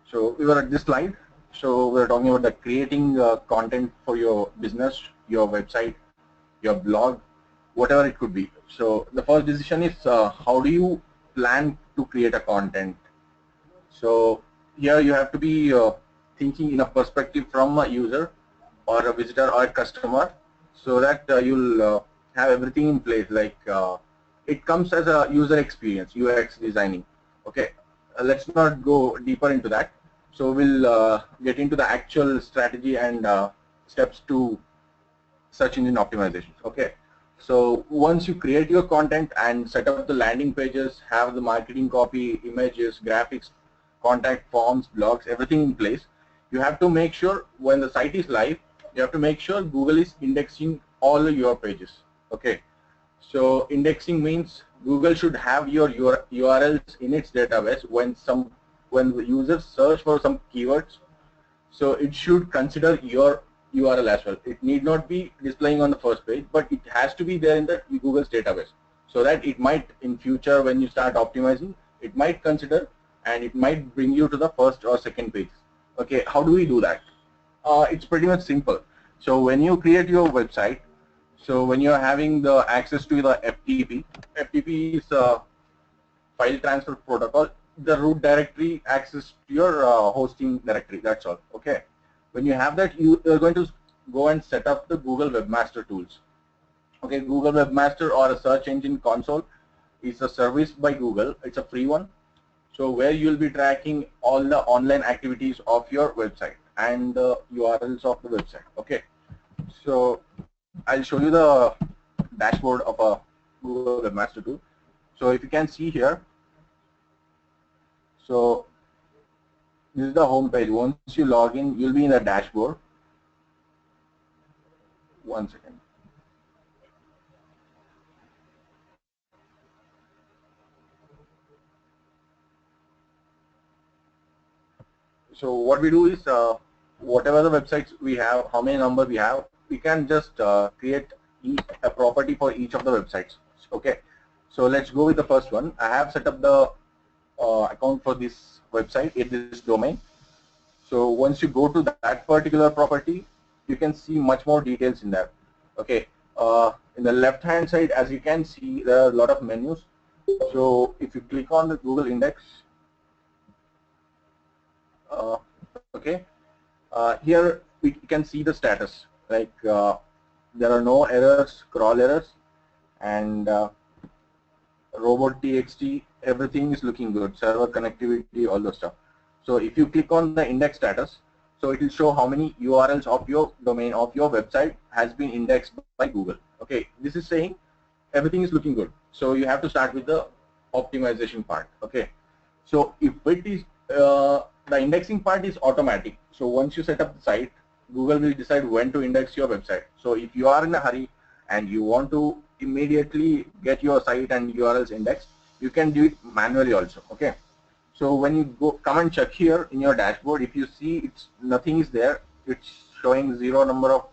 So we were at this slide. So we were talking about the creating content for your business, your website, your blog, whatever it could be. So the first decision is how do you plan to create a content. So here you have to be thinking in a perspective from a user or a visitor or a customer, so that you'll have everything in place. Like it comes as a user experience, UX designing. Okay, let's not go deeper into that. So we'll get into the actual strategy and steps to search engine optimization. Okay, so once you create your content and set up the landing pages, have the marketing copy, images, graphics, contact forms, blogs, everything in place, you have to make sure when the site is live, you have to make sure Google is indexing all your pages. Okay, so indexing means Google should have your URLs in its database when the users search for some keywords. So it should consider your URL as well. It need not be displaying on the first page, but it has to be there in the Google's database, so that it might in future when you start optimizing, it might consider and it might bring you to the first or second page. Okay, how do we do that? It's pretty much simple. So when you create your website, so when you're having the access to the FTP is a file transfer protocol, the root directory access to your hosting directory, that's all. Okay, when you have that, you're going to go and set up the Google Webmaster Tools. Okay, Google Webmaster or a search engine console is a service by Google. It's a free one. So where you'll be tracking all the online activities of your website and the URLs of the website. Okay, so I'll show you the dashboard of a Google Webmaster Tool. So if you can see here, so this is the home page. Once you log in, you'll be in the dashboard. One second. So what we do is, whatever the websites we have, how many numbers we have, we can just create a property for each of the websites. Okay, so let's go with the first one. I have set up the account for this website in this domain. So once you go to that particular property, you can see much more details in there. Okay, in the left hand side, as you can see, there are a lot of menus. So if you click on the Google index, okay, here we can see the status, like there are no errors, crawl errors, and robot.txt, everything is looking good, server connectivity, all those stuff. So if you click on the index status, so it will show how many URLs of your domain, of your website has been indexed by Google. Okay, this is saying everything is looking good. So you have to start with the optimization part. Okay, so if it is the indexing part is automatic. So once you set up the site, Google will decide when to index your website. So if you are in a hurry and you want to immediately get your site and URLs indexed, you can do it manually also. Okay, so when you go come and check here in your dashboard, if you see it's nothing is there, it's showing 0 number of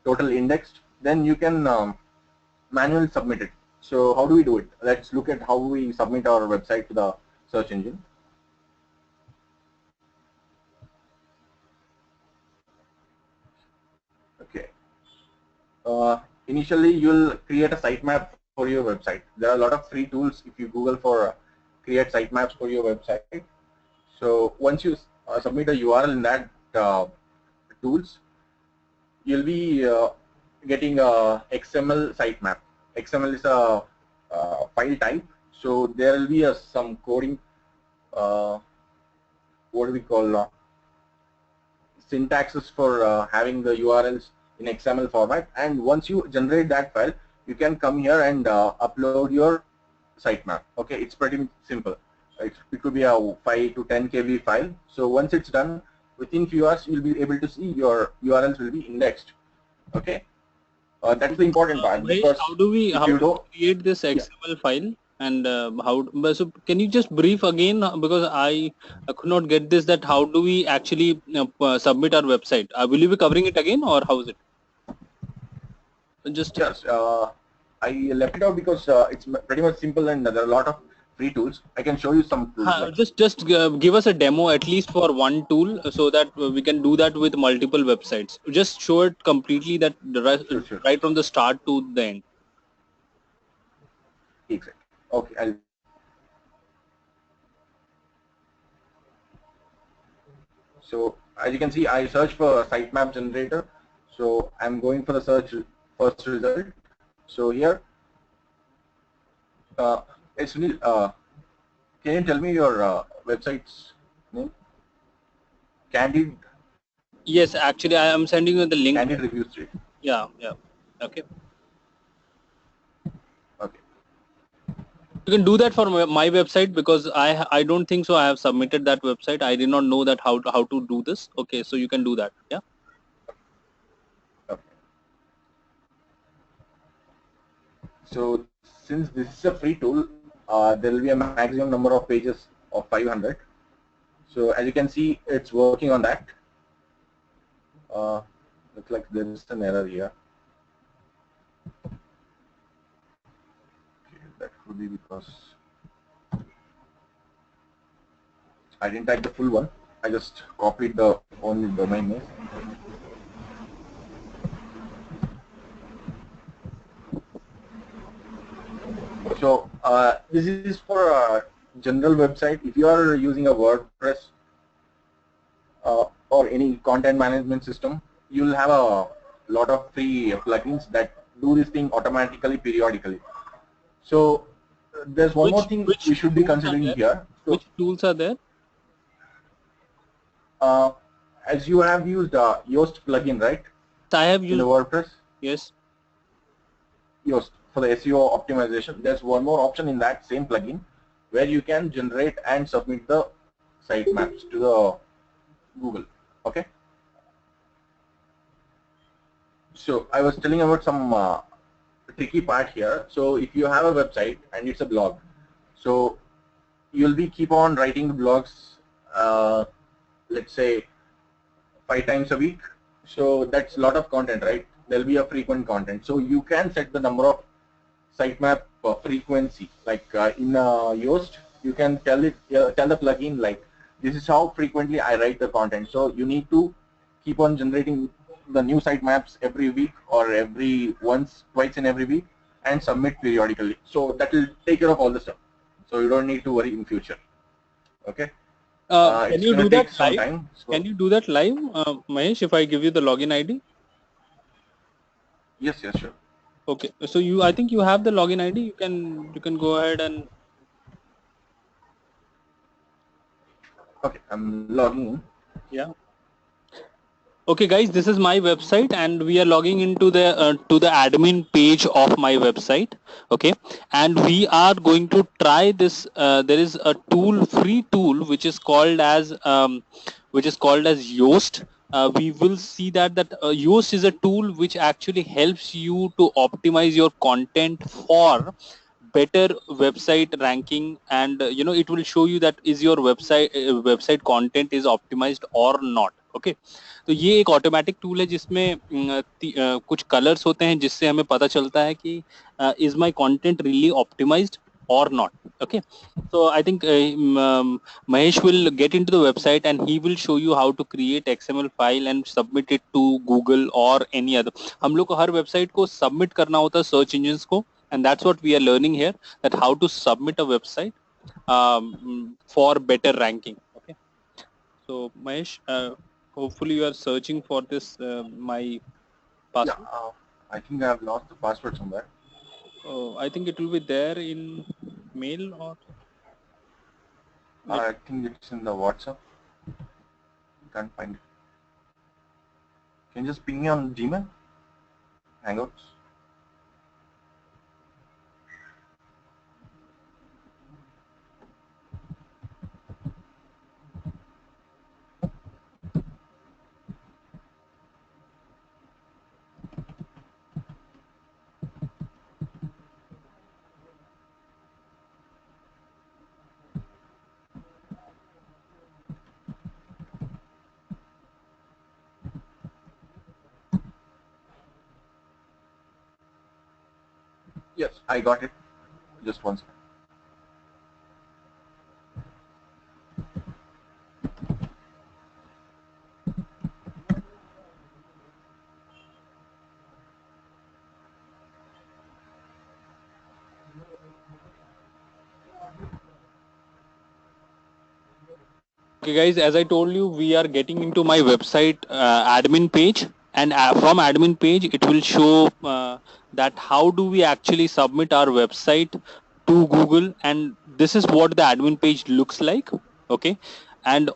total indexed, then you can manually submit it. So how do we do it? Let's look at how we submit our website to the search engine. Okay. Initially, you'll create a sitemap for your website. There are a lot of free tools if you Google for create sitemaps for your website. So once you submit a URL in that tools, you'll be getting a XML sitemap. XML is a file type. So there will be some coding. What do we call syntaxes for having the URLs in XML format, and once you generate that file, you can come here and upload your sitemap. Okay, it's pretty simple. It could be a 5 to 10 KB file. So once it's done, within few hours you'll be able to see your URLs will be indexed. Okay, that's the important part. Because how do we create this XML file? And so can you just brief again, because I could not get this, that how do we actually submit our website? Will you be covering it again, or how is it? Just I left it out because it's pretty much simple and there are a lot of free tools. I can show you some tools like Just give us a demo at least for one tool so that we can do that with multiple websites. Just show it completely, that sure. right from the start to the end. Exactly. Okay, so as you can see, I search for sitemap generator. So I'm going for the search first result. So here, it's really, can you tell me your website's name? Candid Yes, actually, I am sending you the link. Candid Review Street. Yeah. Okay. Okay. You can do that for my website, because I don't think so I have submitted that website. I did not know that how to do this. Okay, so you can do that. Yeah. Okay. So since this is a free tool, there will be a maximum number of pages of 500. So as you can see, it's working on that. Looks like there is an error here. Okay, that could be because I didn't type the full one. I just copied the only domain name. So this is for a general website. If you are using a WordPress or any content management system, you'll have a lot of free plugins that do this thing automatically, periodically. So there's one more thing Which we should be tools are considering there? here. So Which tools are there? uh, as you have used Yoast plugin, right? I have In the used. WordPress, Yes. Yoast for the SEO optimization. There's one more option in that same plugin where you can generate and submit the sitemaps to the Google. Okay. So I was telling about some tricky part here. So if you have a website and it's a blog, so you'll be keep on writing blogs, let's say 5 times a week. So that's a lot of content, right? There'll be a frequent content. So you can set the number of sitemap frequency. Like in Yoast, you can tell it, tell the plugin like, this is how frequently I write the content. So you need to keep on generating the new sitemaps every week or twice in every week, and submit periodically. So that will take care of all the stuff. So you don't need to worry in future. Okay. Can It's you gonna do that take some live? time. So Can you do that live, Mahesh? If I give you the login ID. yes, sure. Okay. So I think you have the login ID. You can go ahead and. Okay, I'm logging in. Yeah. Okay, guys, this is my website, and we are logging into the to the admin page of my website. Okay, and we are going to try this. There is a free tool, which is called as Yoast. We will see that Yoast is a tool which actually helps you to optimize your content for better website ranking, and it will show you that is your website content is optimized or not. Okay, तो ये एक automatic tool है जिसमें कुछ colours होते हैं जिससे हमें पता चलता है कि is my content really optimized or not. Okay, so I think Mahesh will get into the website and he will show you how to create XML file and submit it to Google or any other. हम लोग को हर website को submit करना होता है search engines को, and that's what we are learning here, that how to submit a website for better ranking. Okay, so Mahesh, hopefully you are searching for this my Yeah, password. I think I have lost the password somewhere. I think it will be there in mail or. I think it's in the WhatsApp. Can't find it. Can you just ping me on Gmail? Hangouts? Yes, I got it. Just one second. Okay guys, as I told you, we are getting into my website admin page, and from admin page it will show that how do we actually submit our website to Google, and this is what the admin page looks like. Okay, and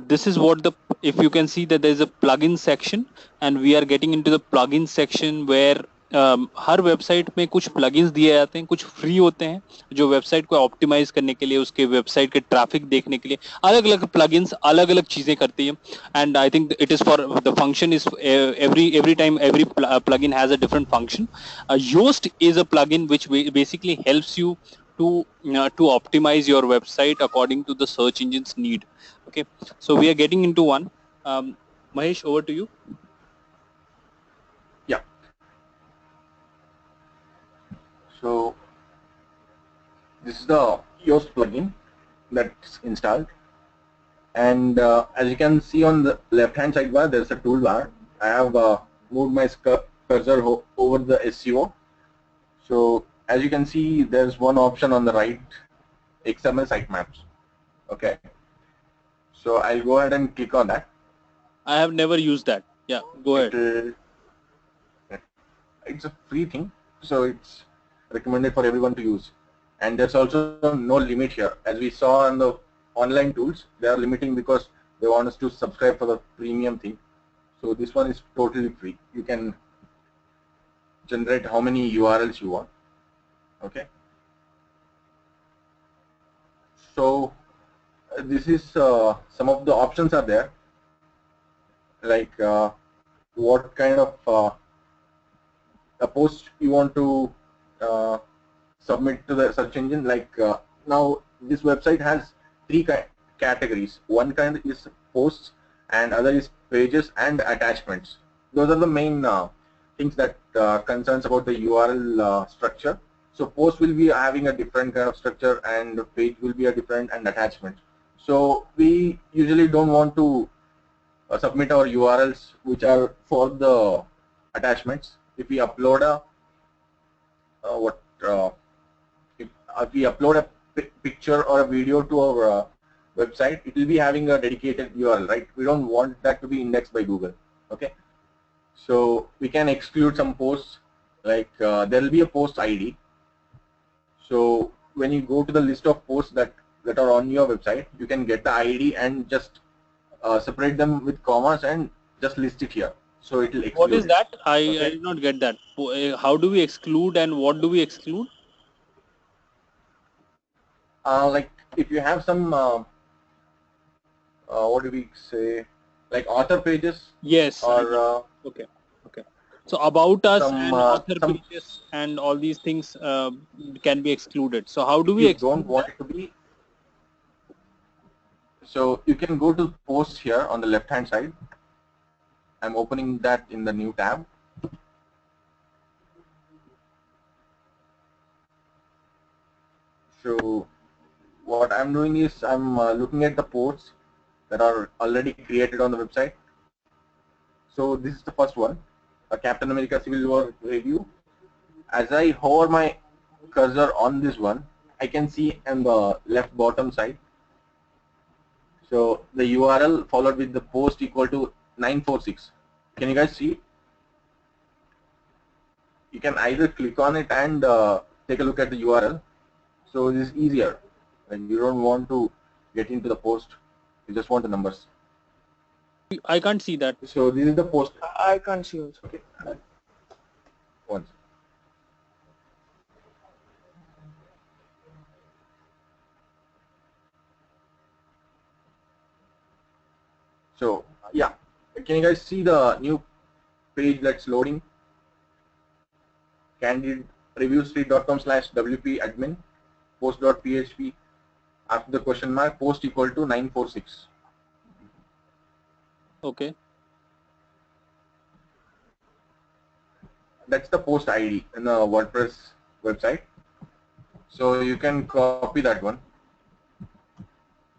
this is what the, if you can see that there is a plugin section, and we are getting into the plugin section where her website में कुछ plugins दिए जाते हैं, कुछ free होते हैं जो website को ऑप्टिमाइज करने के लिए, उसके वेबसाइट के ट्रैफिक देखने के लिए अलग अलग प्लगइन्स अलग अलग चीजें करती हैं. And I think it is for the function is every time every plugin has a different function. Yoast is a plugin which basically helps you to optimize your website according to the search engine's need. Okay, so we are getting into one. Mahesh, over to you. Yeah. So this is the Yoast plugin that's installed, and as you can see on the left-hand sidebar, there's a toolbar. I have moved my cursor over the SEO. So as you can see, there's one option on the right, XML sitemaps. Okay. So I'll go ahead and click on that. I have never used that. Yeah, go ahead. It's a free thing, so it's recommended for everyone to use. And there's also no limit here. As we saw on the online tools, they are limiting because they want us to subscribe for the premium thing. So this one is totally free. You can generate how many URLs you want. Okay. So this is some of the options are there, like what kind of a post you want to submit to the search engine. Like now this website has three categories. One kind is posts, and other is pages and attachments. Those are the main things that concerns about the URL structure. So post will be having a different kind of structure, and page will be a different, and attachment. So we usually don't want to submit our URLs which are for the attachments. If we upload a if we upload a picture or a video to our website, it will be having a dedicated URL, right? We don't want that to be indexed by Google. Okay, so we can exclude some posts, like there will be a post ID. So when you go to the list of posts that are on your website, you can get the ID and just separate them with commas and just list it here. So it will exclude. What is that? I did not get that. How do we exclude, and what do we exclude? Like if you have some what do we say, like author pages? Yes. Or okay. So about us and author pages and all these things can be excluded. So how do we exclude? Don't want it to be. So you can go to posts here on the left hand side. I'm opening that in the new tab. So what I'm doing is I'm looking at the posts that are already created on the website. So this is the first one, a Captain America Civil War review. As I hover my cursor on this one, I can see on the left bottom side. So the URL followed with the post equal to 946. Can you guys see? You can either click on it and take a look at the URL. So this is easier. And you don't want to get into the post. You just want the numbers. I can't see that. So this is the post. I can't see also. Okay. Once. So yeah, can you guys see the new page that's loading? CandidReviewStreet.com/WP admin post.php after the question mark post equal to 946. Okay. That's the post ID in the WordPress website. So you can copy that one.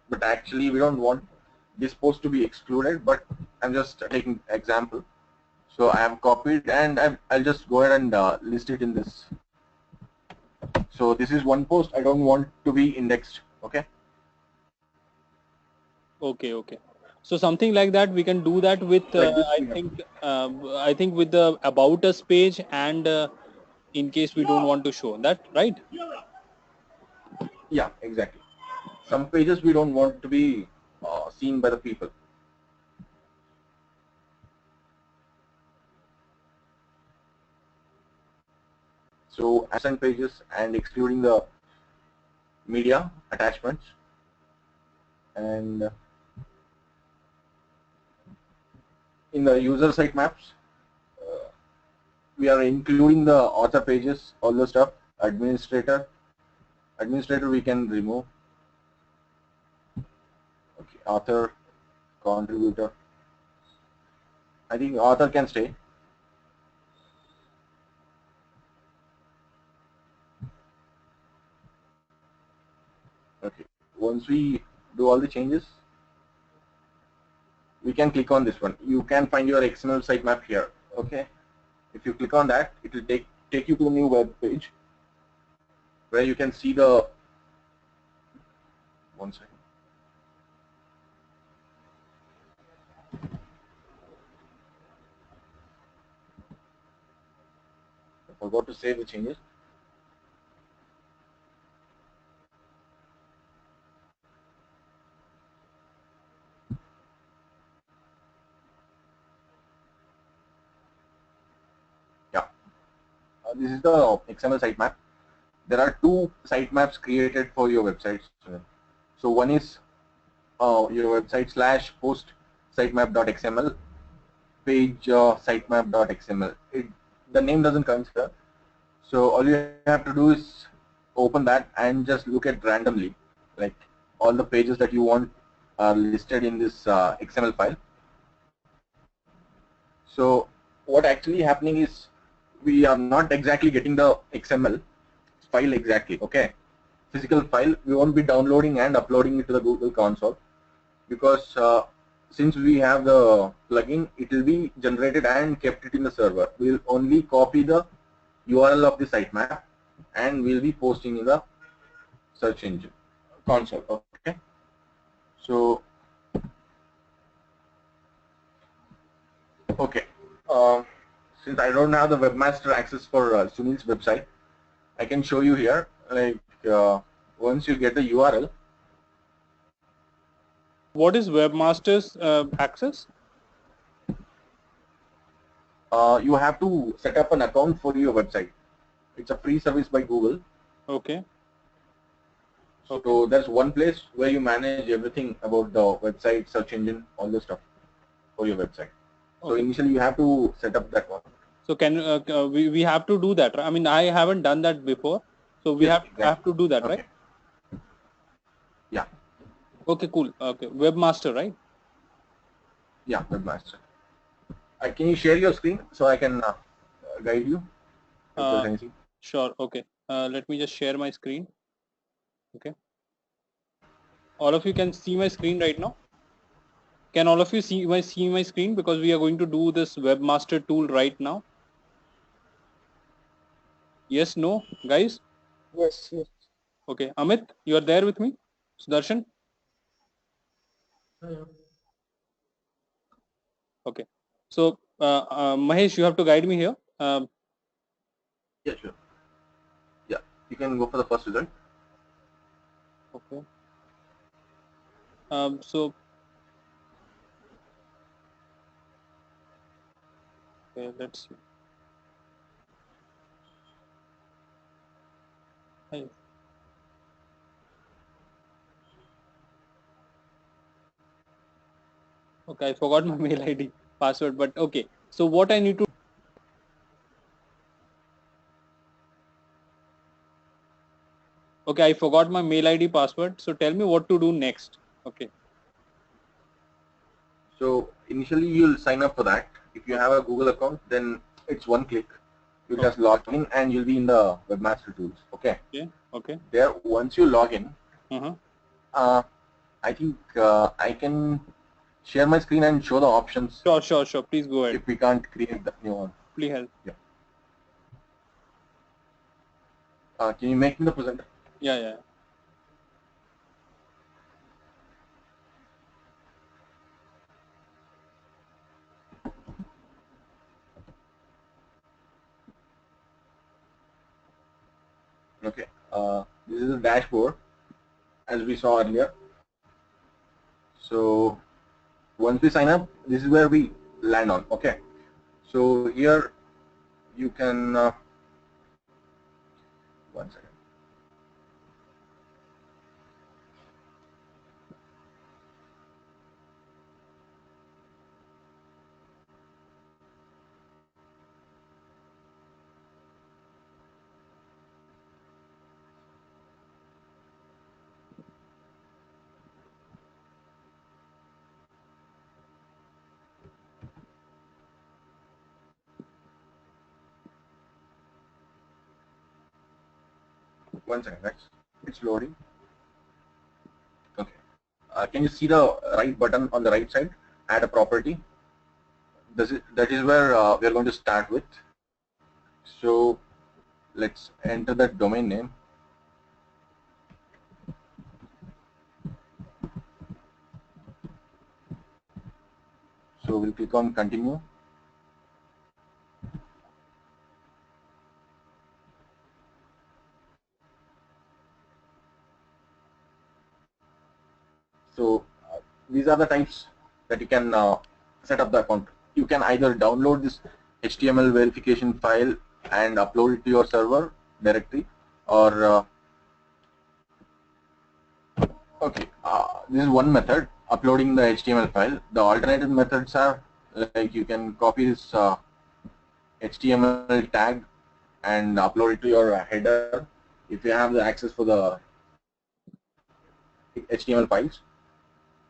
But actually we don't want this post to be excluded, but I'm just taking example. So I have copied and I'll just go ahead and list it in this. So this is one post I don't want to be indexed. Okay. Okay, okay. So something like that we can do that with Like this we have. I think with the about us page and in case we don't want to show that, right? Yeah, exactly. Some pages we don't want to be seen by the people. So absent pages and excluding the media attachments, and in the user site maps, we are including the author pages, all the stuff. Administrator we can remove. Okay, author, contributor. I think author can stay. Okay. Once we do all the changes, we can click on this one. You can find your XML sitemap here. Okay. If you click on that, it will take you to a new web page where you can see the. One second. I forgot to save the changes. Yeah. This is the XML sitemap. There are two sitemaps created for your websites. So one is your website slash post sitemap.xml page sitemap.xml. The name doesn't come here. So all you have to do is open that and just look at randomly, like all the pages that you want are listed in this XML file. So what actually happening is we are not exactly getting the XML file exactly, okay? Physical file, we won't be downloading and uploading it to the Google console because since we have the plugin, it will be generated and kept it in the server. We'll only copy the URL of the sitemap and we'll be posting in the search engine console. Okay. So, okay. Since I don't have the webmaster access for Sunil's website, I can show you here. Like once you get the URL. What is webmaster's access? You have to set up an account for your website. It's a free service by Google. Okay. So Okay. there's one place where you manage everything about the website, search engine, all the stuff for your website. So Okay. initially you have to set up that one. So can we have to do that? Right? I mean, I haven't done that before, so we Yes, have exactly. to do that, right? Okay. Yeah. Okay, cool. Okay, webmaster, right? Yeah, webmaster. Can you share your screen so I can guide you if there's Uh, anything? sure. Okay. Let me just share my screen. Okay. All of you can see my screen right now. Can all of you see my screen because we are going to do this webmaster tool right now? Yes, no, guys. Yes, yes. Okay, Amit, you are there with me. Sudarshan. Yeah. Okay. So Mahesh, you have to guide me here. Yeah, sure. Yeah, you can go for the first result. Okay. So okay, let's see. Hey. Okay, I forgot my mail ID password, but okay. So what I need to okay, I forgot my mail ID password. So tell me what to do next. Okay. So initially you'll sign up for that. If you have a Google account, then it's one click. You Okay. just log in and you'll be in the webmaster tools. Okay. Okay. Okay. There, once you log in, Uh-huh. uh, I think I can share my screen and show the options Sure, sure, sure. Please go ahead. if we can't create the new one. Please help. Yeah. Can you make me the presenter? Yeah, yeah. Okay, this is the dashboard as we saw earlier. So once we sign up, this is where we land on. Okay, so here you can one second. One second, guys. It's loading. Okay. Can you see the right button on the right side? Add a property. That is where we are going to start with. So let's enter that domain name. So we'll click on continue. So these are the types that you can set up the account. You can either download this HTML verification file and upload it to your server directly, or okay, this is one method, uploading the HTML file. The alternative methods are like you can copy this HTML tag and upload it to your header if you have the access for the HTML files,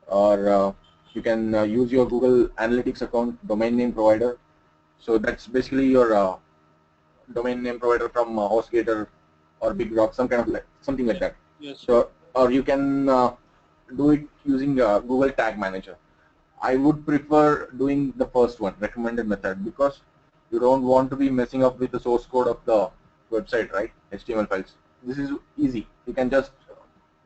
or you can use your Google Analytics account domain name provider. So that's basically your domain name provider from HostGator or BigRock, some kind of something like that. Yes. So, or you can do it using Google Tag Manager. I would prefer doing the first one, recommended method, because you don't want to be messing up with the source code of the website, right? HTML files. This is easy. You can just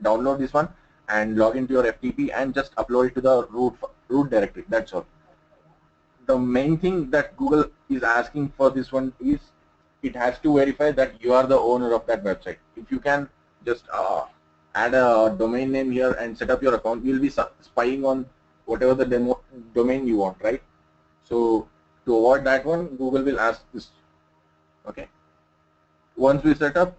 download this one and log into your FTP and just upload it to the root directory. That's all. The main thing that Google is asking for this one is it has to verify that you are the owner of that website. If you can just add a domain name here and set up your account, you'll be spying on whatever the domain you want, right? So to avoid that one, Google will ask this. Okay. Once we set up,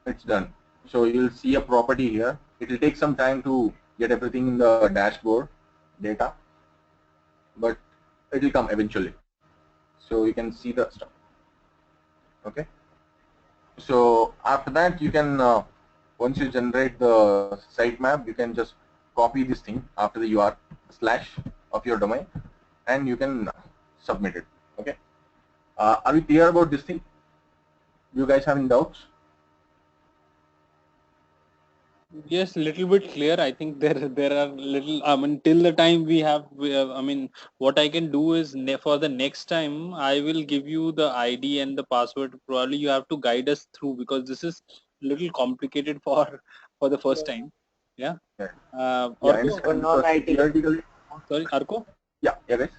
it's done. So you'll see a property here. It will take some time to get everything in the dashboard data, but it will come eventually. So you can see the stuff. Okay. So after that, you can once you generate the sitemap, you can just copy this thing after the UR / of your domain, and you can submit it. Okay. Are we clear about this thing? Do you guys have any doubts? Yes, little bit clear. I think there are little. I mean, till the time we have. I mean, what I can do is for the next time, I will give you the ID and the password. Probably you have to guide us through, because this is little complicated for the first time. Yeah. Yeah. Or I understand. For non-IT. Theoretically, sorry, Arko. yeah, guys.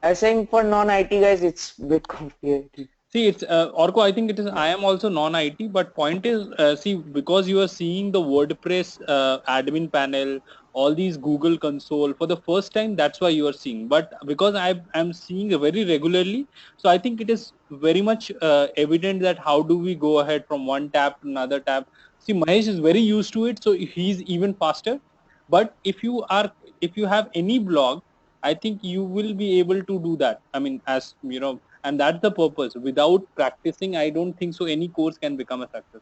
I was saying for non-IT guys, it's a bit complicated. See, it's Orko. I think it is. I am also non-IT, but point is, see, because you are seeing the WordPress admin panel, all these Google Console for the first time. That's why you are seeing. But because I am seeing it very regularly, so I think it is very much evident that how do we go ahead from one tab to another tab. See, Mahesh is very used to it, so he's even faster. But if you have any blog, I think you will be able to do that. I mean, as you know, and that's the purpose. Without practicing, I don't think so any course can become a success.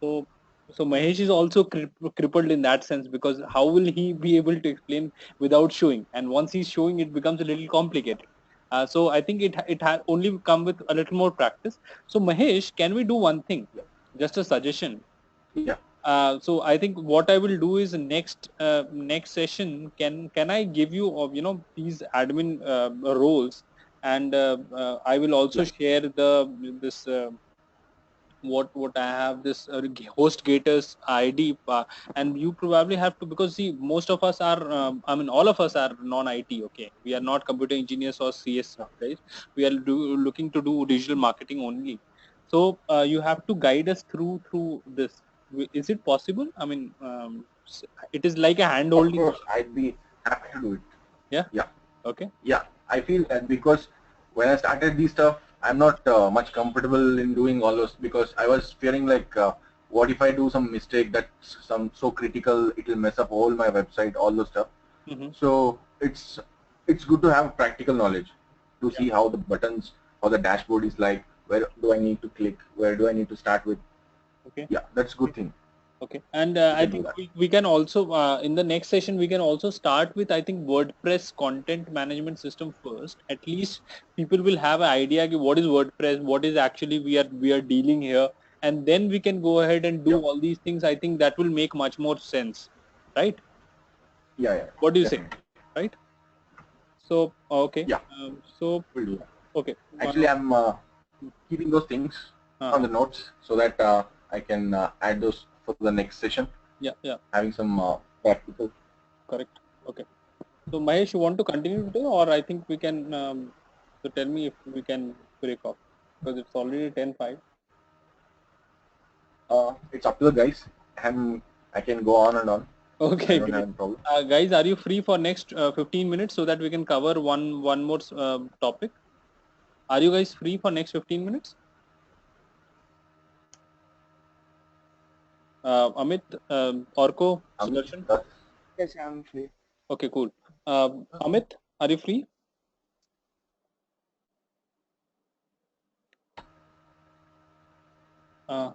So Mahesh is also crippled in that sense, because how will he be able to explain without showing? And once he's showing, it becomes a little complicated. So I think it has only come with a little more practice. So Mahesh, can we do one thing? Just a suggestion. Yeah. So I think what I will do is next session, can I give you these admin roles, and I will also share this what I have this HostGator's ID, and you probably have to, because see, most of us are I mean all of us are non-IT. Okay, we are not computer engineers or CS guys. We are looking to do digital marketing only. So you have to guide us through this. Is it possible? I mean, it is like a hand Of holding. course, I'd be happy to do it. Yeah. Yeah. Okay. Yeah, I feel that because when I started this stuff, I'm not much comfortable in doing all those because I was fearing like, what if I do some mistake that's some so critical, it will mess up all my website, all those stuff. Mm-hmm. So it's good to have practical knowledge to see how the buttons, how the dashboard is like, where do I need to click, where do I need to start with. Okay. Yeah, that's a good thing. Okay, and You I can do think that. we can also in the next session we can also start with I think WordPress content management system first. At least people will have an idea of what is WordPress, what is actually we are dealing here, and then we can go ahead and do Yeah, all these things. I think that will make much more sense, right? yeah, yeah, What do you say, definitely. right? So okay, Yeah, so we'll do that. okay, Actually, I'm keeping those things on uh, the notes so that I can add those for the next session, yeah, having some practical. correct. Okay, so Mahesh, you want to continue today, or I think we can. So tell me if we can break off because it's already 10:05. It's up to the guys. I can go on and on. I Okay, don't have great. any problem. Guys, are you free for next 15 minutes so that we can cover one more topic? Are you guys free for next 15 minutes? Amit, Orko, Amit, Sudarshan? Yes, I'm free. Okay, cool. Amit, are you free? Uh,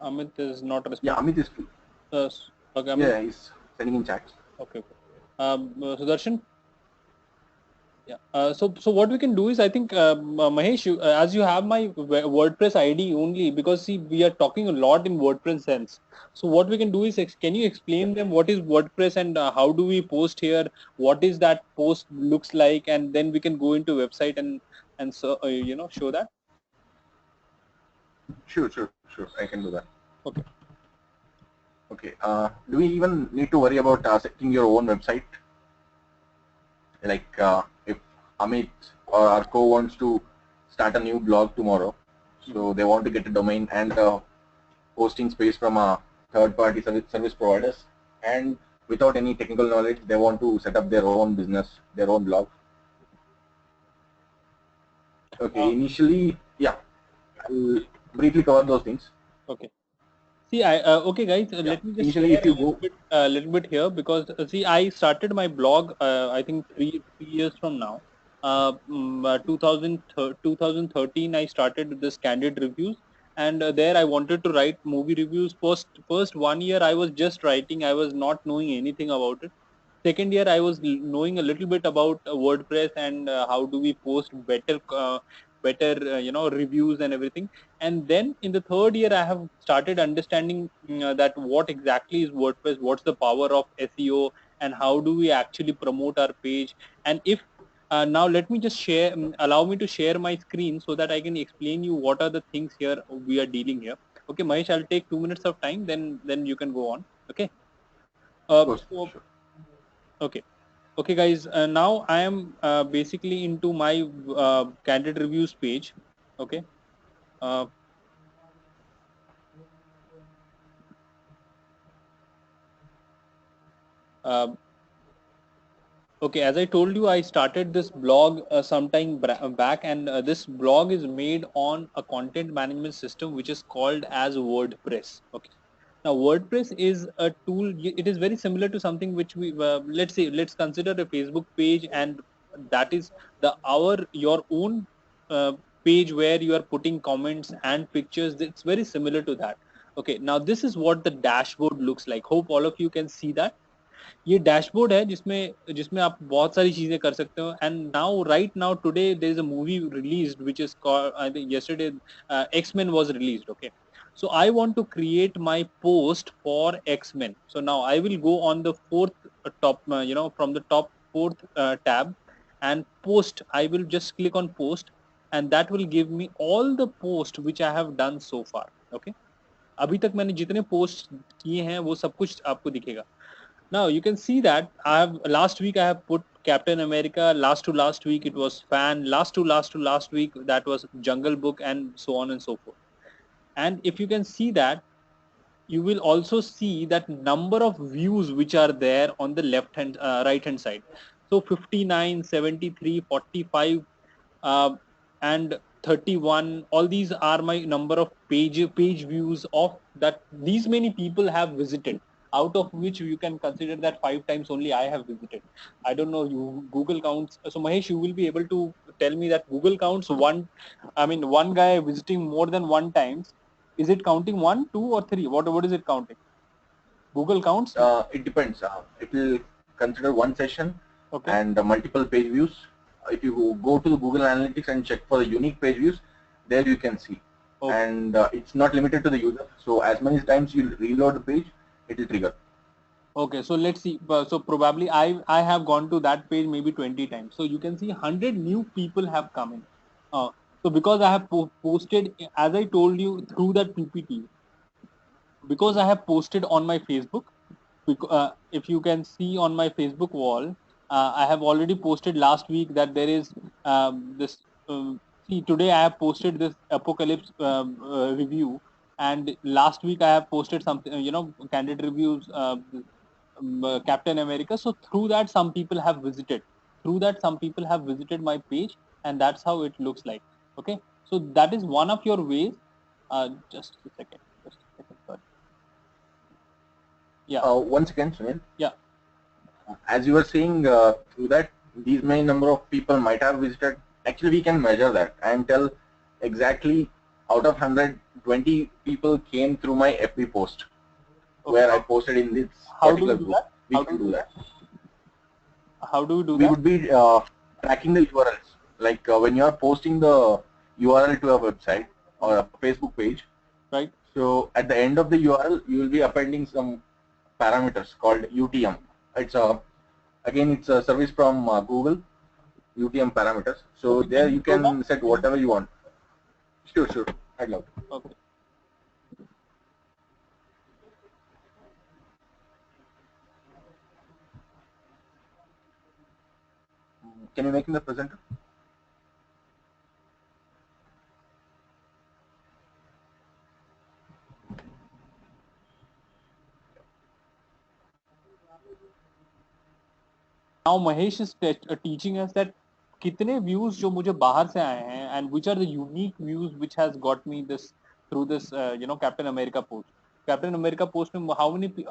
Amit is not yeah, responding. Amit is free. Okay, Amit. Yeah, he's sending in chats. Okay, okay. Sudarshan? Yeah. So what we can do is I think Mahesh, as you have my WordPress ID only because see we are talking a lot in WordPress sense. So what we can do is can you explain them what is WordPress and how do we post here? What is that post looks like, and then we can go into website and so show that. Sure, sure, sure. I can do that. Okay. Okay. Do we even need to worry about setting your own website? Like if Amit or Arko wants to start a new blog tomorrow, so they want to get a domain and hosting space from a third-party service providers, and without any technical knowledge, they want to set up their own business, their own blog. Okay, initially, yeah, I'll briefly cover those things. Okay. See, okay, guys. Yeah, Let me just initially, share if you go, a little bit here because see, I started my blog. I think three years from now. 2013, I started this candid reviews, and there I wanted to write movie reviews. First 1 year, I was just writing. I was not knowing anything about it. Second year, I was knowing a little bit about WordPress and how do we post better reviews and everything. And then in the third year I have started understanding that what exactly is WordPress, what's the power of SEO, and how do we actually promote our page. And if now let me just share allow me to share my screen so that I can explain you what are the things here we are dealing here. Okay, Mahesh, I'll take 2 minutes of time, then you can go on. Okay. of course, So sure. okay. Okay, guys. Now I am basically into my candid reviews page. Okay. Uh, uh, Okay, as I told you, I started this blog sometime back, and this blog is made on a content management system which is called as WordPress. Okay, now WordPress is a tool. It is very similar to something which we let's consider a Facebook page, and that is your own uh, page where you are putting comments and pictures. It's very similar to that. Okay, now this is what the dashboard looks like. Hope all of you can see that. ये dashboard है जिसमें जिसमें आप बहुत सारी चीजें कर सकते हो and now right now today there is a movie released which is called I think yesterday X-Men was released. Okay, so I want to create my post for X-Men. So now I will go on the fourth top from the top fourth tab and post. I will just click on post and that will give me all the post which I have done so far. Okay, अभी तक मैंने जितने post किए हैं वो सब कुछ आपको दिखेगा. Now you can see that last week I have put Captain America, last to last week it was Fan, last to last week that was Jungle Book, and so on and so forth. And if you can see that, you will also see that number of views which are there on the left hand right hand side. So 59, 73, 45 and 31, all these are my number of page views of that these many people have visited, out of which you can consider that 5 times only I have visited. I don't know, you Google counts. So Mahesh, you will be able to tell me that Google counts one guy visiting more than 1 times. Is it counting 1, 2 or 3? What is it counting? Google counts? It depends. It will consider one session, okay, and multiple page views. If you go to the Google Analytics and check for the unique page views, there you can see. Okay. And it's not limited to the user. So as many times you reload the page, it will trigger. Okay, so let's see. So probably I have gone to that page maybe 20 times. So you can see 100 new people have come in. So because I have posted, as I told you, through that PPT, because I have posted on my Facebook, if you can see on my Facebook wall, I have already posted last week that there is this. See, today I have posted this Apocalypse review, and last week I have posted something, candid reviews, Captain America. So through that, some people have visited. Through that, some people have visited my page, and that's how it looks like. Okay, so that is one of your ways. Just a second. Sorry. Yeah. Once again, Sunil. Yeah. As you were saying, through that, these many number of people might have visited. Actually, we can measure that and tell exactly out of 100, 20 people came through my FB post, where I posted in this particular group. We can do that. How do we do that? We would be tracking the URLs. Like when you are posting the URL to a website or a Facebook page, right? So at the end of the URL, you will be appending some parameters called UTM. It's it's a service from Google, UTM parameters. So okay, there you can set whatever you want. Sure, I'd love to. Okay. Can you make him the presenter? Now Mahesh is teaching us that कितने views जो मुझे बाहर से आए हैं, and which are the unique views which has got me this through this Captain America post. Captain America post में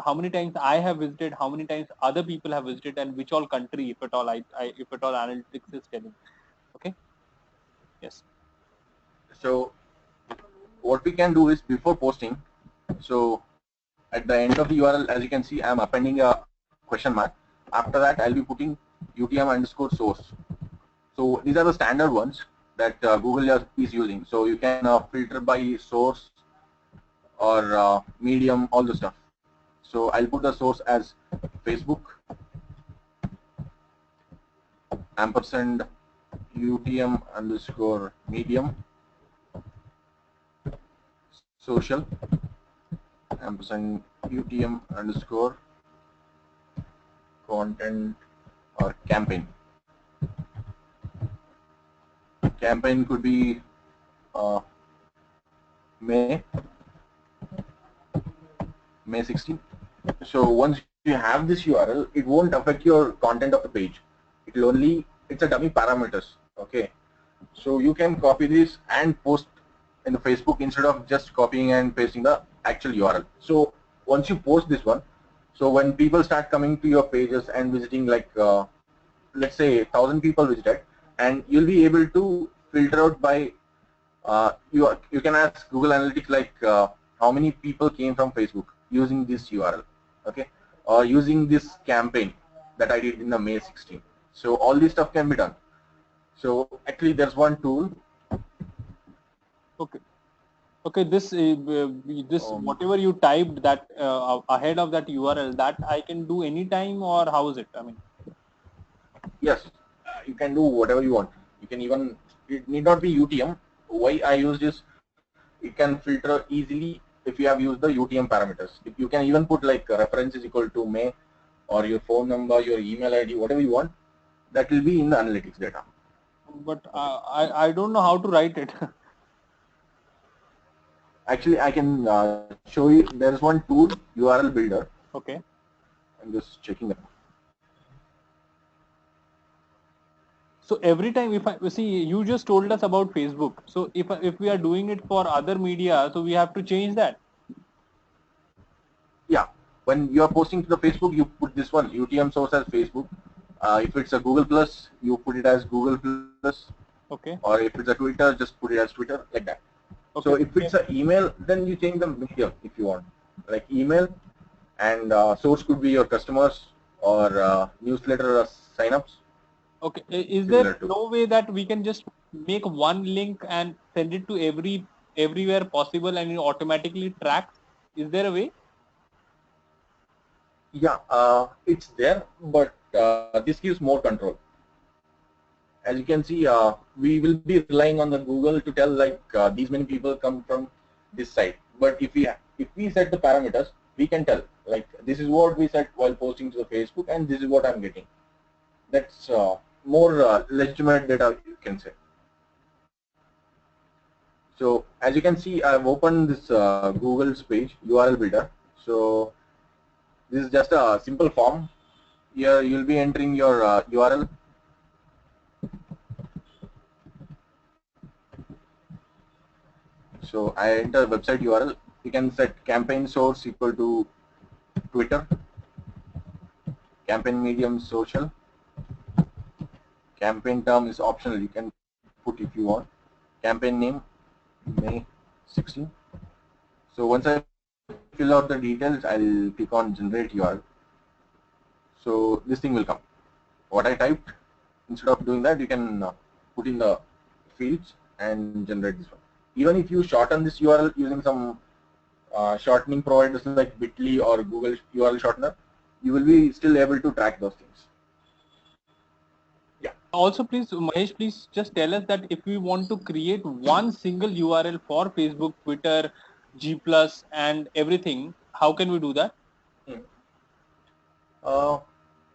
how many times I have visited, how many times other people have visited, and which all country, if at all analytics is telling. Okay. Yes. So what we can do is before posting. So at the end of the URL, as you can see, I'm appending a question mark. After that, I'll be putting UTM_source. So these are the standard ones that Google is using. So you can filter by source or medium, all the stuff. So I'll put the source as Facebook ampersand UTM_medium social ampersand UTM_content or campaign. Campaign could be May 16. So once you have this URL, it won't affect your content of the page. It will only, it's a dummy parameters. Okay. So you can copy this and post in the Facebook instead of just copying and pasting the actual URL. So once you post this one, so when people start coming to your pages and visiting, like let's say 1,000 people visited, and you'll be able to filter out by you can ask Google Analytics like how many people came from Facebook using this URL, okay, or using this campaign that I did in the May 16. So all this stuff can be done. So actually there's one tool. Okay. Okay, this whatever you typed that ahead of that URL, that I can do anytime, or how is it? I mean, yes, you can do whatever you want. You can even, it need not be UTM. Why I use this, it can filter easily if you have used the UTM parameters. If you can even put like reference is equal to May or your phone number, your email ID, whatever you want, that will be in the analytics data. But I don't know how to write it. Actually, I can show you. There is one tool, URL Builder. Okay. I'm just checking that. So every time, if I see, you just told us about Facebook. So if we are doing it for other media, so we have to change that. Yeah, when you are posting to the Facebook, you put this one UTM source as Facebook. If it's a Google Plus, you put it as Google Plus. Okay. Or if it's a Twitter, just put it as Twitter, like that. Okay. So if it's an email, then you change the medium if you want, like email, and source could be your customers or newsletter signups. Okay. Is there no way that we can just make one link and send it to everywhere possible and it automatically tracks? Is there a way? Yeah, it's there, but this gives more control. As you can see, we will be relying on the Google to tell like these many people come from this site. But if we set the parameters, we can tell like this is what we set while posting to the Facebook, and this is what I'm getting. That's more legitimate data, you can say. So as you can see, I've opened this Google's page, URL Builder. So this is just a simple form. Here you'll be entering your URL. So I enter website URL. You can set campaign source equal to Twitter, campaign medium social, campaign term is optional, you can put if you want, campaign name May 16. So once I fill out the details, I'll click on generate URL. So this thing will come. What I typed, instead of doing that, you can put in the fields and generate this one. Even if you shorten this URL using some shortening providers like Bitly or Google URL shortener, you will be still able to track those things. Yeah. Also, please, Mahesh, please just tell us that if we want to create one single URL for Facebook, Twitter, G+, and everything, how can we do that?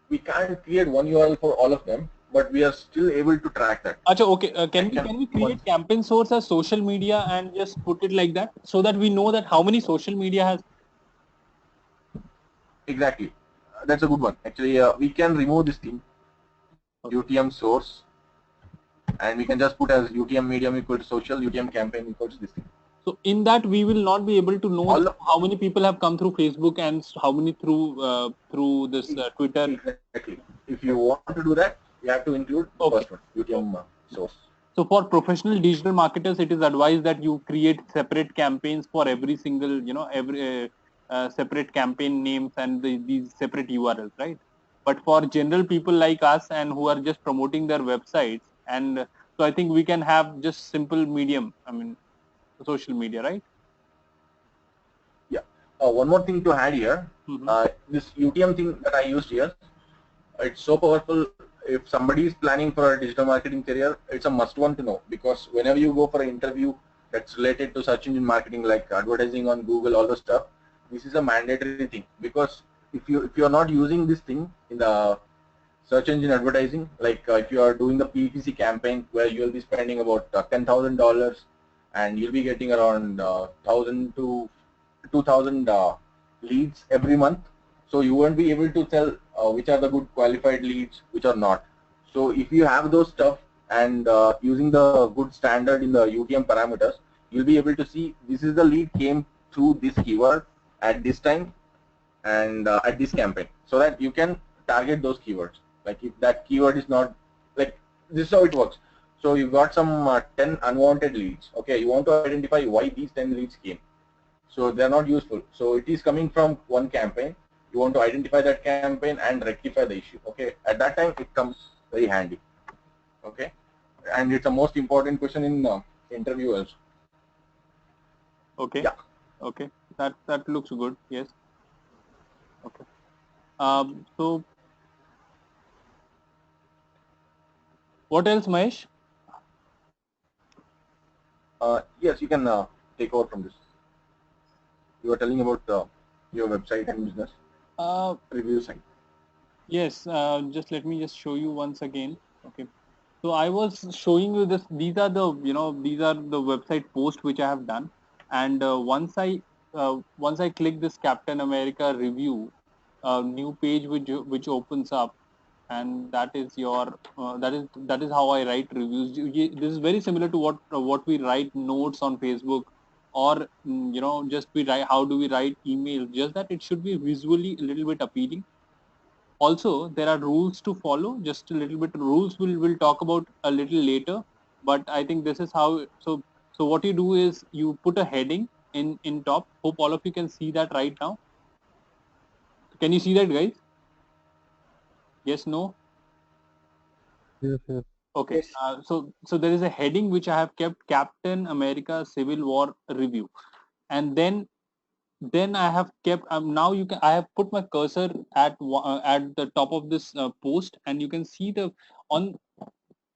We can't create one URL for all of them, but we are still able to track that. Achha, okay. Can we create campaign source as social media and just put it like that so that we know that how many social media has? Exactly. That's a good one. Actually, we can remove this thing, UTM source, and we can just put as UTM medium equal to social, UTM campaign equals this thing. So in that we will not be able to know how many people have come through Facebook and how many through this Twitter. Exactly. If you want to do that, you have to include the first one, UTM source. So for professional digital marketers, it is advised that you create separate campaigns for every single, every separate campaign names and these separate URLs, right? But for general people like us and who are just promoting their websites, and so I think we can have just simple medium, I mean, social media, right? Yeah. One more thing to add here, this UTM thing that I used here, it's so powerful. If somebody is planning for a digital marketing career, it's a must one to know, because whenever you go for an interview that's related to search engine marketing like advertising on Google, all the stuff, this is a mandatory thing, because if you're not using this thing in the search engine advertising, like if you are doing the PPC campaign where you'll be spending about $10,000 and you'll be getting around 1,000 to 2,000 leads every month, so you won't be able to tell which are the good qualified leads, which are not. So if you have those stuff and using the good standard in the UTM parameters, you'll be able to see this is the lead came through this keyword at this time and at this campaign, so that you can target those keywords. Like if that keyword is not, like this is how it works. So you got some 10 unwanted leads. Okay, you want to identify why these 10 leads came. So they're not useful. So it is coming from one campaign. You want to identify that campaign and rectify the issue. Okay, at that time it comes very handy. Okay, and it's the most important question in interviewers. Okay. Yeah. Okay. That looks good. Yes. Okay. So what else, Mahesh? Yes, you can take over from this. You were telling about your website and business review site. Yes, just let me just show you once again. Okay. So I was showing you this. These are the these are the website posts which I have done, and once I click this Captain America review, new page which opens up, and that is your that is how I write reviews. This is very similar to what we write notes on Facebook, or just we write, how do we write email? Just that it should be visually a little bit appealing. Also, there are rules to follow. Just a little bit rules we'll talk about a little later. But I think this is how. So what you do is you put a heading in top. Hope all of you can see that right now. Can you see that, guys? Yes, no. Yes, yes. Okay. Yes. So there is a heading which I have kept: Captain America Civil War Review, and then I have kept now you can I have put my cursor at the top of this post, and you can see the on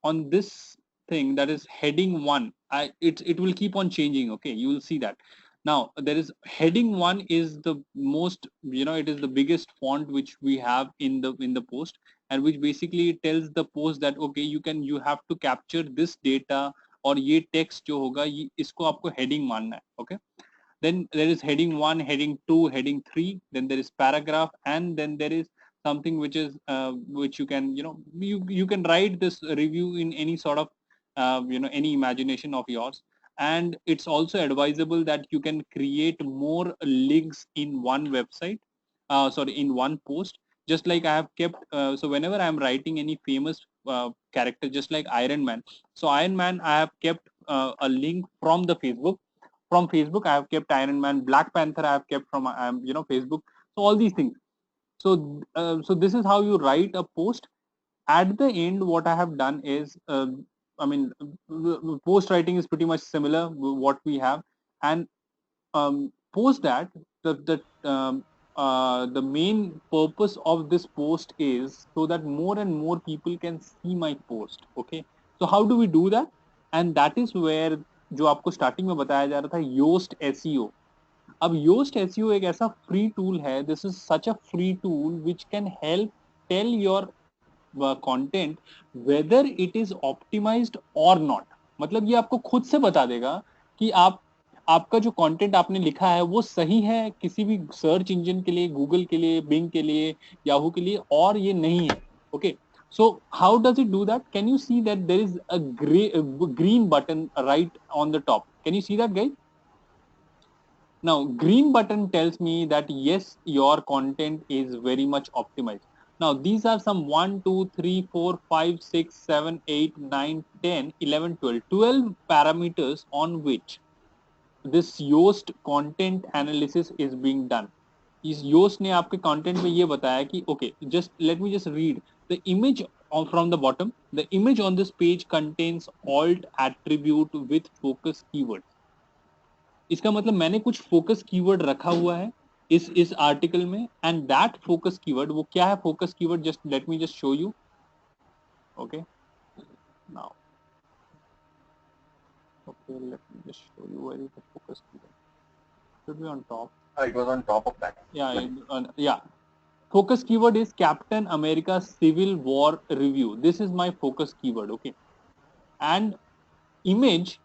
on this thing that is heading one. It will keep on changing. Okay, you will see that. Now there is heading one is the most, it is the biggest font which we have in the post, and which basically tells the post that okay, you have to capture this data, और ये text जो होगा ये इसको आपको heading मानना है. Okay, then there is heading 1, heading 2, heading 3, then there is paragraph, and then there is something which is which you can you can write this review in any sort of any imagination of yours. And it's also advisable that you can create more links in one website, sorry, in one post. Just like I have kept so whenever I am writing any famous character, just like Iron Man, so Iron Man I have kept a link from the Facebook. I have kept Iron Man. Black Panther I have kept from Facebook. So all these things. So this is how you write a post. At the end, what I have done is, I mean, post writing is pretty much similar what we have, and post that the main purpose of this post is so that more and more people can see my post. Okay, so how do we do that? And that is where जो आपको starting में बताया जा रहा था Yoast SEO. अब Yoast SEO एक ऐसा फ्री टूल है. This is such a free tool which can help tell your content whether it is optimized or not. मतलब ये आपको खुद से बता देगा कि आपका जो कंटेंट आपने लिखा है वो सही है किसी भी सर्च इंजन के लिए, गूगल के लिए, बिंग के लिए, याहू के लिए, और ये नहीं है. Okay, so how does it do that? Can you see that there is a green button right on the top? Can you see that, guys? Now green button tells me that yes, your content is very much optimized. Now these are some 1 2 3 4 5 6 7 8 9 10 11 12 parameters on which this Yoast content analysis is being done. इस Yoast ने आपके content में ये बताया कि okay, just let me just read the image from the bottom. The image on this page contains alt attribute with focus keyword. इसका मतलब मैंने कुछ फोकस कीवर्ड रखा हुआ है इस आर्टिकल में, एंड दैट फोकस कीवर्ड, वो क्या है focus keyword, just let me just show you. Okay, now okay, let me just show you where is the focus keyword. Should be on top. It was on top of that. Yeah. Focus keyword is Captain America Civil War Review. This is my focus keyword. Okay, and image.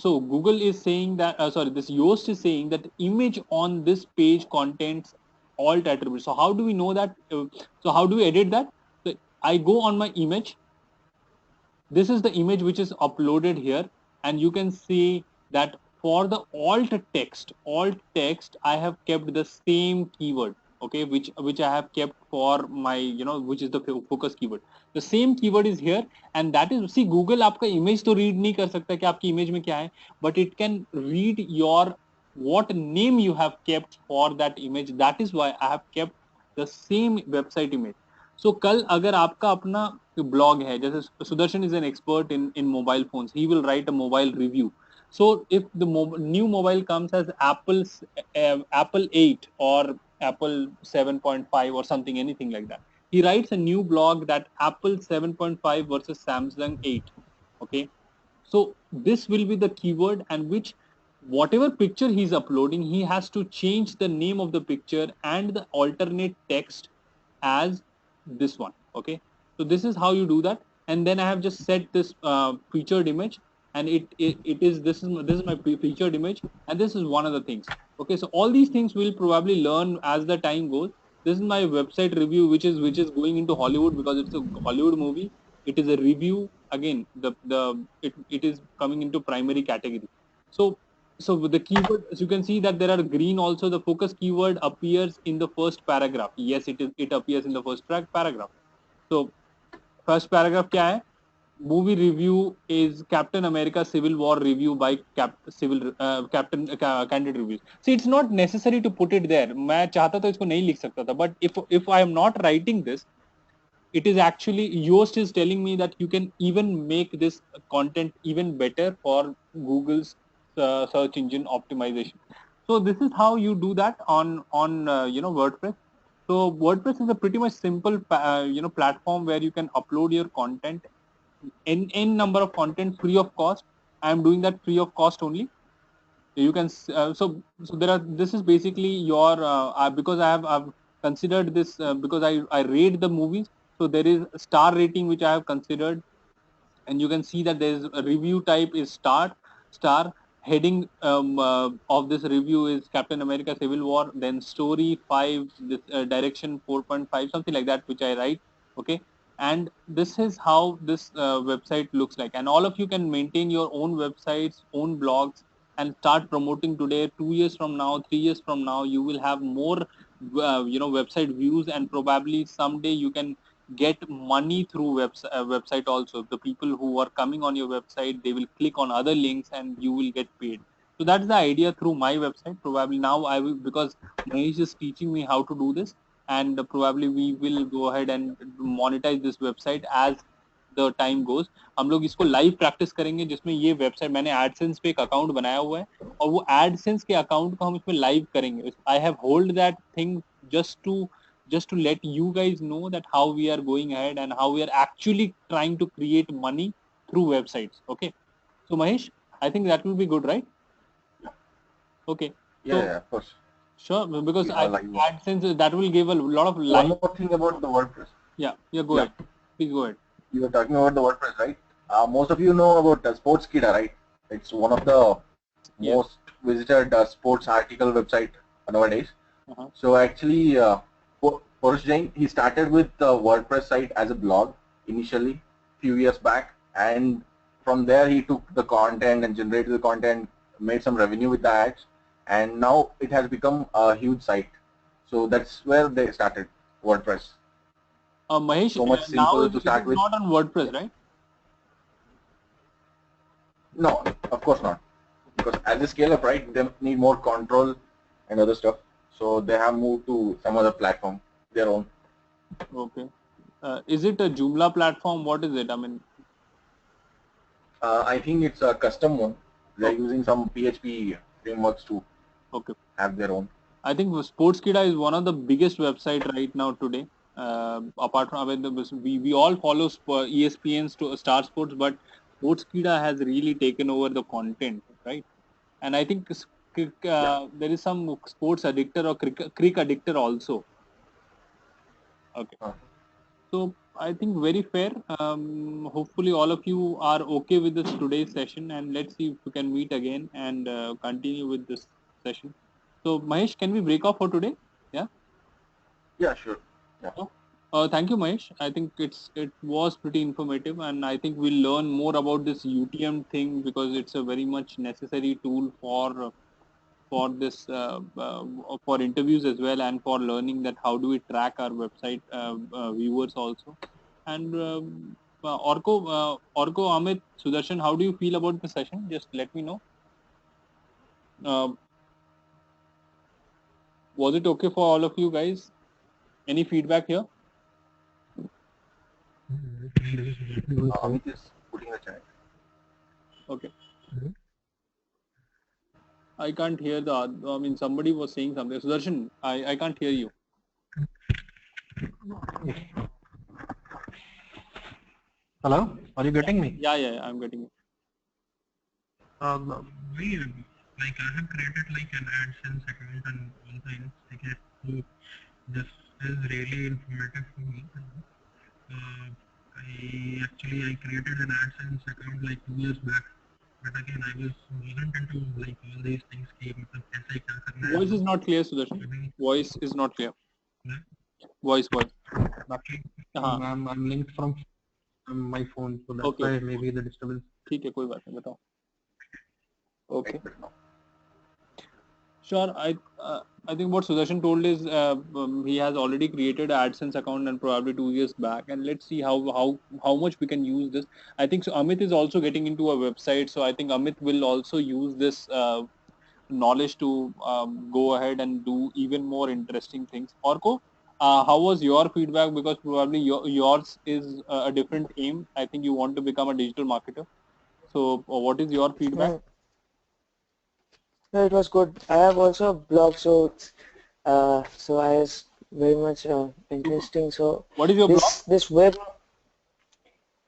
So Google is saying that sorry, this Yoast is saying that image on this page contains alt attributes. So how do we know that? So how do we edit that? So I go on my image. This is the image which is uploaded here, and you can see that for the alt text I have kept the same keyword. Okay, which I have kept for my which is the focus keyword. The same keyword is here, and that is, see, Google आपका image तो read नहीं कर सकता कि आपकी image में क्या है, but it can read your what name you have kept for that image. That is why I have kept the same website image. So कल अगर आपका अपना blog है, जैसे Sudarshan is an expert in mobile phones, he will write a mobile review. So if the new mobile comes as Apple 8 or Apple 7.5 or something, anything like that, he writes a new blog that Apple 7.5 versus Samsung 8. Okay, so this will be the keyword, and which whatever picture he's uploading, he has to change the name of the picture and the alternate text as this one. Okay, so this is how you do that. And then I have just set this featured image, and it is this is my featured image, and this is one of the things. Okay, so all these things we'll probably learn as the time goes. This is my website review, which is going into Hollywood because it's a Hollywood movie. It is a review again. It is coming into primary category. So with the keyword, as you can see that there are green also. The focus keyword appears in the first paragraph. Yes, it appears in the first paragraph. So first paragraph क्या है? Movie review is Captain America Civil War review by Captain Candid Reviews. See, it's not necessary to put it there. मैं चाहता तो इसको नहीं लिख सकता था. But if I am not writing this, it is actually Yoast is telling me that you can even make this content even better for Google's search engine optimization. So this is how you do that on WordPress. So WordPress is a pretty much simple platform where you can upload your content, n number of content free of cost. I am doing that free of cost only. You can so there are, this is basically your because I've considered this because I rate the movies. So there is a star rating which I have considered, and you can see that there is a review type is star. Heading of this review is Captain America Civil War, then story 5, this direction 4.5, something like that, which I write. Okay, and this is how this website looks like. And all of you can maintain your own websites, own blogs, and start promoting today. 2 years from now, 3 years from now, you will have more website views, and probably someday you can get money through website also. The people who are coming on your website, they will click on other links and you will get paid. So that's the idea through my website. Probably now I will, because Mahesh is teaching me how to do this, and probably we will go ahead and monetize this website as the time goes. हम लोग इसको live practice करेंगे, जिसमें ये website मैंने AdSense पे एक account बनाया हुआ है, और वो एडसेंस के अकाउंट को हम इसमें लाइव करेंगे. I have hold that thing just to let you guys know that how we are going ahead and how we are actually trying to create money through websites. Okay, so Mahesh, I think that will be good, right? Okay. So, Yeah, of course. sure, because Yeah, I like think AdSense, that will give a lot of one live. more thing about the WordPress. Yeah, go ahead. Please go ahead. You were talking about the WordPress, right? Most of you know about Sportskeeda, right? It's one of the most visited sports article website nowadays. So actually, Porosh Jain, he started with the WordPress site as a blog initially, few years back, and from there he took the content and generated the content, made some revenue with the ads, and now it has become a huge site. So that's where they started WordPress. Mahesh, So much now simple it to is start with. not on WordPress, right? No, of course not. Because as they scale up, right, they need more control and other stuff. So they have moved to some other platform, their own. Okay. Is it a Joomla platform? What is it? I mean, I think it's a custom one. They're Okay. using some PHP frameworks to okay. have their own. I think Sportskeeda is one of the biggest website right now today. Apart from, I mean, we all follow ESPN's to Star Sports, but Sportskeeda has really taken over the content, right? And I think there is some sports addictor or crick addictor also. Okay. So I think very fair. Hopefully all of you are okay with this today's session, and let's see if we can meet again and continue with this session. So Mahesh, can we break off for today? Yeah. Yeah, sure. Yeah. Thank you, Mahesh. I think it was pretty informative, and I think we'll learn more about this UTM thing because it's a very much necessary tool for this for interviews as well, and for learning that how do we track our website viewers also. And Orko, Amit, Sudarshan, how do you feel about the session? Just let me know. Was it okay for all of you guys? Any feedback here? Amit is putting the chat. Okay. I can't hear the. I mean, somebody was saying something. Sudarshan, I can't hear you. Hello, are you getting me? Yeah, I'm getting it. We like I have created like an AdSense account and all things. Like I have to just is really informative for me. I created an AdSense account like 2 years back, but again I wasn't into like all these things कि मतलब कैसे क्या करना है. Voice is not clear, Sudarshan. अभी Voice is not clear. मैं Voice. बाकी हाँ. I'm linked from my phone, so that's Okay. why maybe the disturbance. ठीक है, कोई बात नहीं, बताओ. Okay. Right, but now. Sure. I think what Sudarshan told is he has already created an AdSense account and probably 2 years back, and let's see how much we can use this. I think so. Amit is also getting into a website, so I think Amit will also use this knowledge to go ahead and do even more interesting things. Orko, how was your feedback? Because probably yours is a different aim. I think you want to become a digital marketer. So what is your feedback? No, it was good. I have also a blog, so I was very much interesting. So What is your blog? this web,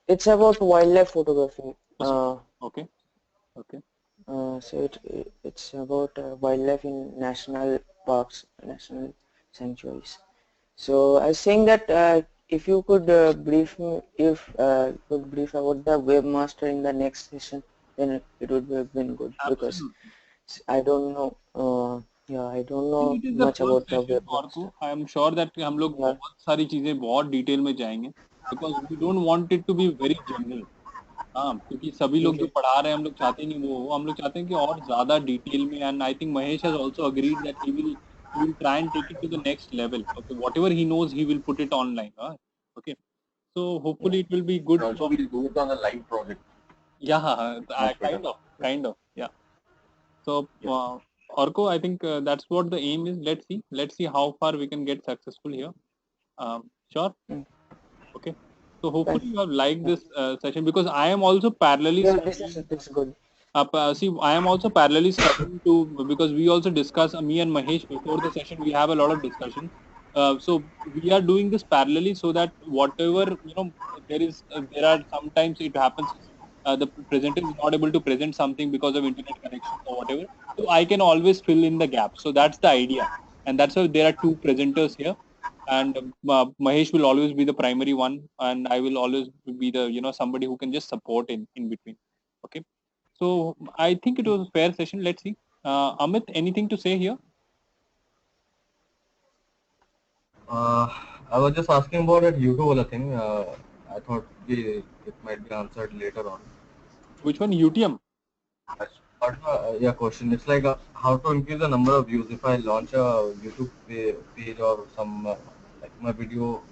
it's about wildlife photography. Okay. Okay. So it's about wildlife in national parks, national sanctuaries. So I was saying that if you could brief me, if you could brief about the webmaster in the next session, then it would have been good. Because I don't know. Yeah, I don't know It is the much first about the session, webmaster. Orko. I am sure that हम लोग Yeah. बहुत सारी चीजें बहुत detail में जाएंगे because we don't want it to be very general. हाँ, क्योंकि सभी लोग जो Okay. पढ़ा रहे हैं हम लोग चाहते नहीं वो हम लोग चाहते हैं कि और ज्यादा डिटेल में and I think Mahesh has also agreed that he will try and take it to the next level. Okay, whatever he knows he will put it online. Okay, so hopefully it will be good. And also, we'll do it on a live project. Yeah, Much better. kind of, yeah. So, Yeah. Orko, I think that's what the aim is. Let's see how far we can get successful here. Sure. Mm. Okay. So hopefully Fine. you have liked this session because I am also parallelly Yeah, studying. this is good. See, I am also parallelly studying to because we also discuss me and Mahesh before the session. We have a lot of discussion. So we are doing this parallelly so that whatever there are sometimes it happens the presenter is not able to present something because of internet connection or whatever. So I can always fill in the gap. So that's the idea, and that's why there are two presenters here, and Mahesh will always be the primary one, and I will always be the somebody who can just support in between. Okay. So I think it was a fair session. Let's see. Amit, anything to say here? I was just asking about that YouTube wala thing. I thought it might be answered later on. Which one? UTM? But yeah, question. It's like how to increase the number of views if I launch a YouTube page or some like my video,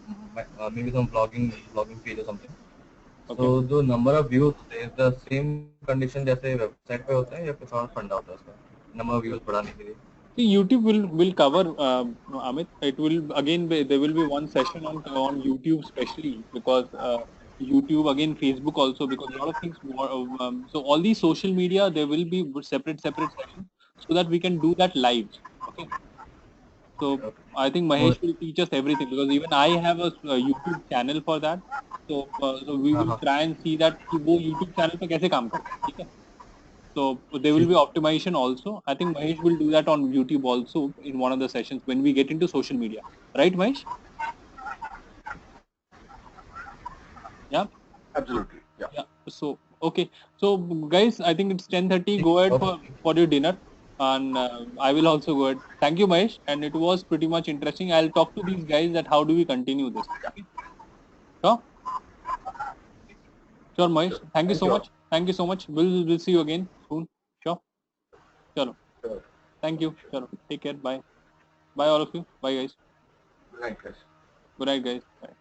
maybe some vlogging page or something. Okay. So the number of views is the same condition जैसे website पे होता है या कुछ और फंडा होता है उसका नंबर ऑफ व्यूज बढ़ाने के लिए. See, YouTube will cover Amit. It will again there will be one session on YouTube especially because YouTube again Facebook also because a lot of things. So all these social media there will be separate sessions so that we can do that live. Okay. So I think Mahesh will teach us everything because even I have a YouTube channel for that. So we will try and see that कि वो YouTube channel पे कैसे काम करता है, ठीक है? So there will be optimization also. I think Mahesh will do that on YouTube also in one of the sessions when we get into social media, right, Mahesh? Yeah. Absolutely. Yeah. Yeah. So okay. So guys, I think it's 10:30. Go ahead for your dinner, and I will also go ahead. Thank you, Mahesh, and it was pretty much interesting. I'll talk to these guys that how do we continue this. Okay? Sure. Sure, Mahesh. Thank you so much. Thank you so much. We'll see you again soon. Sure. Chalo. Sure. Thank you. Chalo. Take care. Bye. Bye all of you. Bye guys. Good night, guys. Good night guys. Bye.